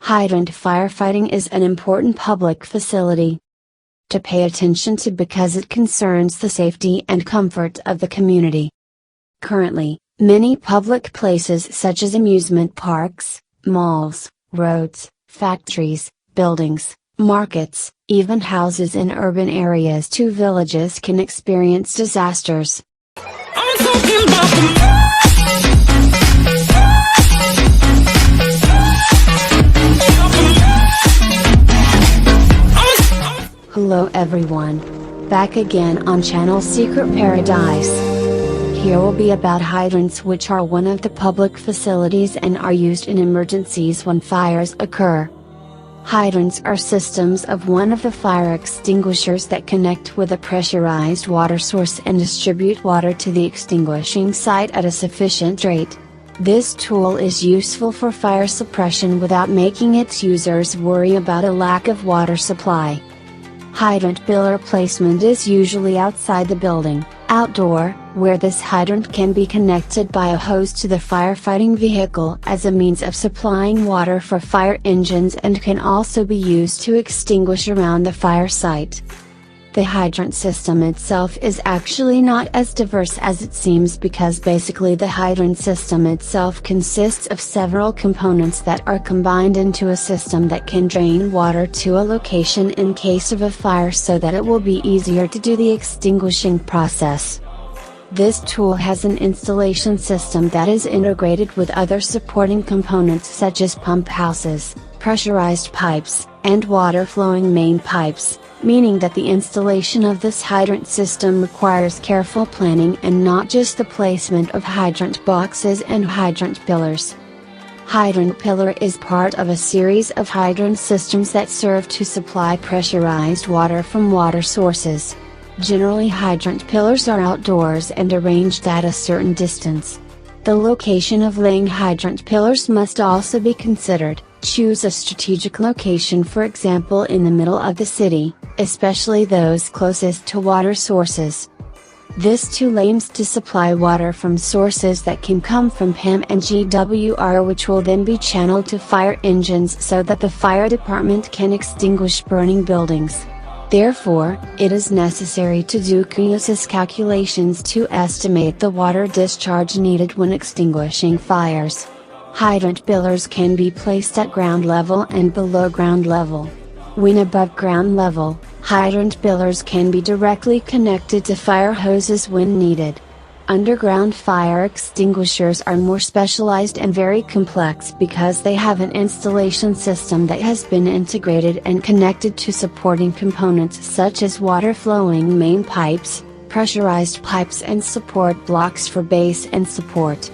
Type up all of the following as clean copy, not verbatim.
Hydrant firefighting is an important public facility to pay attention to because it concerns the safety and comfort of the community. Currently, many public places such as amusement parks, malls, roads, factories, buildings, markets, even houses in urban areas to villages can experience disasters. I'm talking about Hello everyone. Back again on channel Secret Paradise. Here will be about hydrants, which are one of the public facilities and are used in emergencies when fires occur. Hydrants are systems of one of the fire extinguishers that connect with a pressurized water source and distribute water to the extinguishing site at a sufficient rate. This tool is useful for fire suppression without making its users worry about a lack of water supply. Hydrant pillar placement is usually outside the building, outdoor, where this hydrant can be connected by a hose to the firefighting vehicle as a means of supplying water for fire engines and can also be used to extinguish around the fire site. The hydrant system itself is actually not as diverse as it seems because basically the hydrant system itself consists of several components that are combined into a system that can drain water to a location in case of a fire so that it will be easier to do the extinguishing process. This tool has an installation system that is integrated with other supporting components such as pump houses, pressurized pipes, and water-flowing main pipes, meaning that the installation of this hydrant system requires careful planning and not just the placement of hydrant boxes and hydrant pillars. Hydrant pillar is part of a series of hydrant systems that serve to supply pressurized water from water sources. Generally, hydrant pillars are outdoors and arranged at a certain distance. The location of laying hydrant pillars must also be considered. Choose a strategic location, for example in the middle of the city, especially those closest to water sources. This tool aims to supply water from sources that can come from PAM and GWR, which will then be channeled to fire engines so that the fire department can extinguish burning buildings. Therefore, it is necessary to do QUSIS calculations to estimate the water discharge needed when extinguishing fires. Hydrant pillars can be placed at ground level and below ground level. When above ground level, hydrant pillars can be directly connected to fire hoses when needed. Underground fire extinguishers are more specialized and very complex because they have an installation system that has been integrated and connected to supporting components such as water-flowing main pipes, pressurized pipes and support blocks for base and support.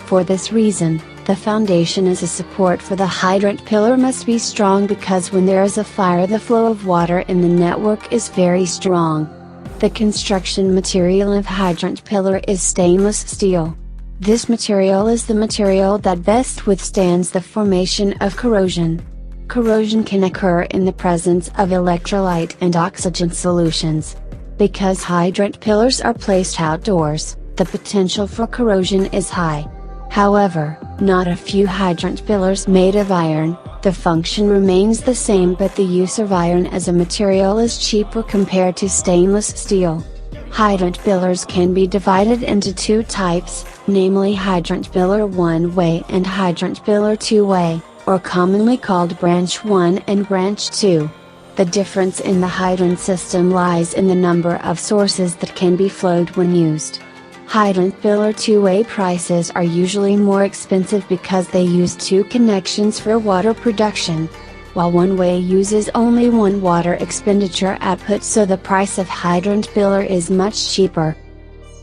For this reason, the foundation as a support for the hydrant pillar must be strong because when there is a fire the flow of water in the network is very strong. The construction material of hydrant pillar is stainless steel. This material is the material that best withstands the formation of corrosion. Corrosion can occur in the presence of electrolyte and oxygen solutions. Because hydrant pillars are placed outdoors, the potential for corrosion is high. However, not a few hydrant pillars made of iron, the function remains the same but the use of iron as a material is cheaper compared to stainless steel. Hydrant pillars can be divided into two types, namely hydrant pillar one-way and hydrant pillar two-way, or commonly called branch 1 and branch 2. The difference in the hydrant system lies in the number of sources that can be flowed when used. Hydrant pillar two-way prices are usually more expensive because they use two connections for water production, while one-way uses only one water expenditure output, so the price of hydrant pillar is much cheaper.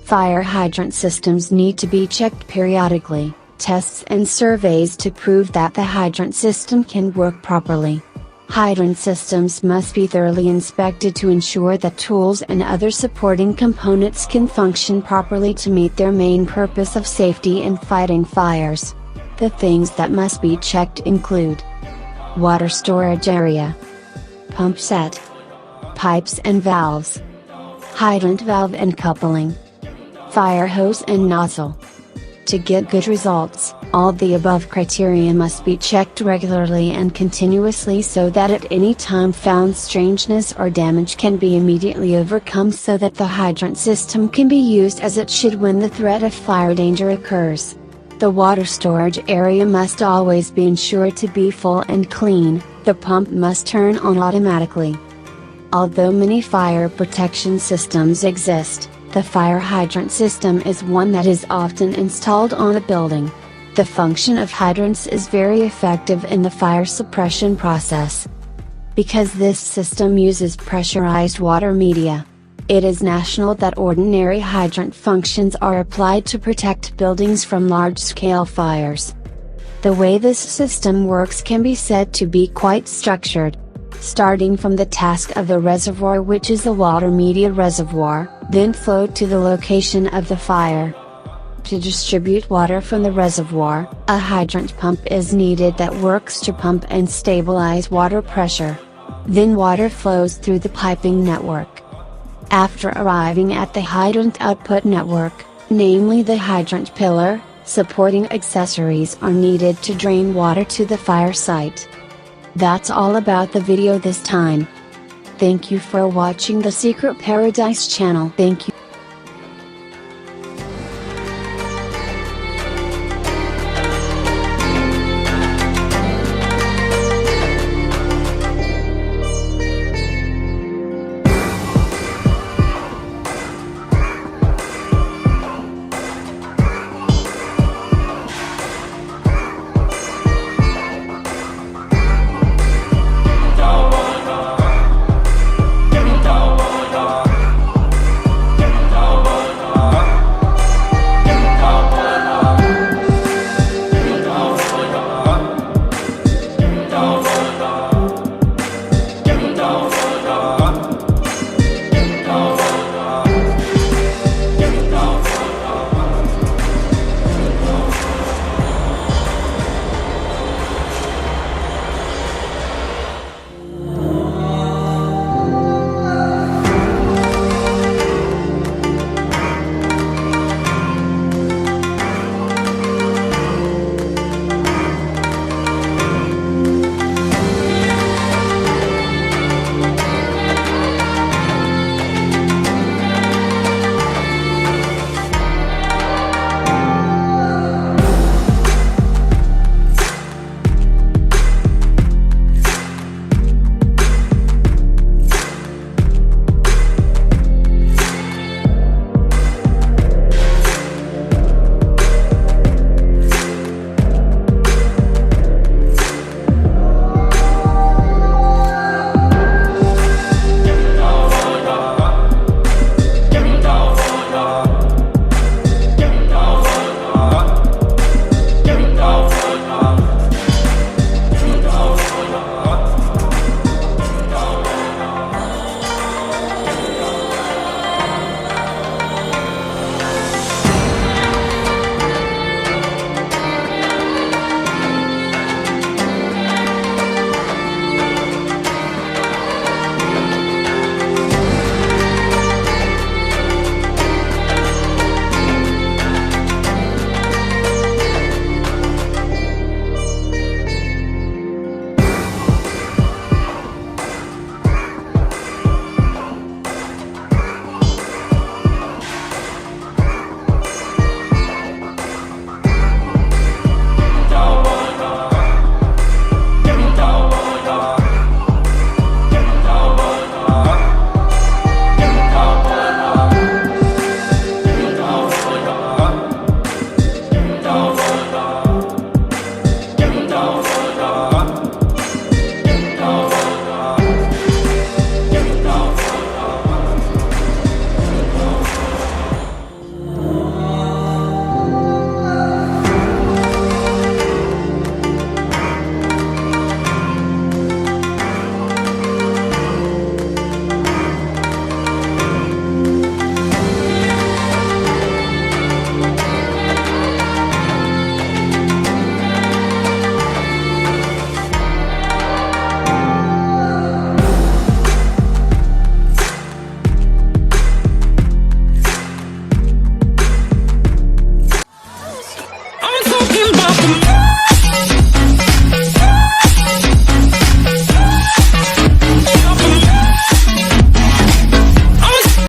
Fire hydrant systems need to be checked periodically, tests and surveys to prove that the hydrant system can work properly. Hydrant systems must be thoroughly inspected to ensure that tools and other supporting components can function properly to meet their main purpose of safety and fighting fires. The things that must be checked include: water storage area, pump set, pipes and valves, hydrant valve and coupling, fire hose and nozzle. To get good results, All the above criteria must be checked regularly and continuously so that at any time found strangeness or damage can be immediately overcome so that the hydrant system can be used as it should when the threat of fire danger occurs. The water storage area must always be ensured to be full and clean. The pump must turn on automatically. Although many fire protection systems exist, the fire hydrant system is one that is often installed on a building. The function of hydrants is very effective in the fire suppression process. Because this system uses pressurized water media, it is national that ordinary hydrant functions are applied to protect buildings from large-scale fires. The way this system works can be said to be quite structured. Starting from the task of the reservoir, which is a water media reservoir, then flow to the location of the fire. To distribute water from the reservoir, a hydrant pump is needed that works to pump and stabilize water pressure. Then water flows through the piping network. After arriving at the hydrant output network, namely the hydrant pillar, supporting accessories are needed to drain water to the fire site. That's all about the video this time. Thank you for watching the Secret Paradise channel. Thank you.